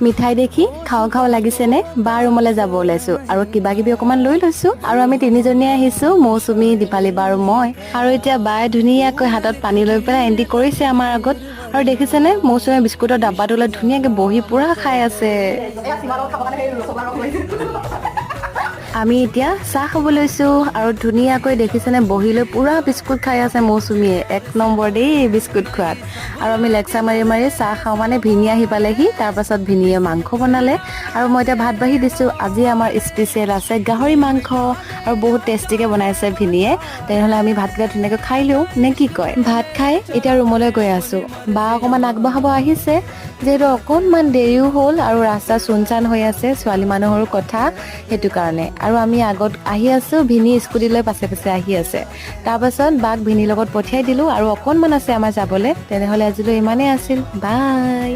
মিঠাই দেখি খাও খাও লাগিছেনে বা ৰুমলৈ যাব ওলাইছো আৰু কিবা কিবি অকমান লৈ লৈছো আৰু আমি তিনিজনীয়ে আহিছো মৌচুমী দীপালি বা আৰু মই আৰু এতিয়া বায়ে ধুনীয়াকৈ হাতত পানী লৈ পেলাই এণ্টি কৰিছে আমাৰ আগত আৰু দেখিছেনে মৌচুমী বিস্কুটৰ ডাব্বাটো লৈ ধুনীয়াকৈ বহি পুৰা খাই আছে আমি এতিয়া চাহ খাব লৈছো আৰু ধুনীয়াকৈ দেখিছেনে বহি লৈ পুৰা বিস্কুট খাই আছে মৌচুমীয়ে এক নম্বৰ দেই বিস্কুট খোৱাত আৰু আমি লেকচা মাৰি মাৰি চাহ খাওঁ মানে ভিনি আহি পালেহি তাৰপাছত ভিনিয়ে মাংস বনালে আৰু মই এতিয়া ভাত বাঢ়ি দিছো আজি আমাৰ স্পেচিয়েল আছে গাহৰি মাংস আৰু বহুত টেষ্টিকে বনাইছে ভিনিয়ে তেনেহ'লে আমি ভাতকেইটা ধুনীয়াকৈ খাই লওঁ নে কি কয় ভাত খাই এতিয়া ৰুমলৈ গৈ আছো বা অকণমান আগবঢ়াব আহিছে যিহেতু অকণমান দেৰিও হ'ল আৰু ৰাস্তা চুনচান হৈ আছে ছোৱালী মানুহৰো কথা সেইটো কাৰণে আৰু আমি আগত আহি আছো ভিনি স্কুটি লৈ পাছে পাছে আহি আছে তাৰপাছত বাক ভিনিৰ লগত পঠিয়াই দিলো আৰু অকণমান আছে আমাৰ যাবলৈ তেনেহ'লে আজিলৈ ইমানেই আছিল বাই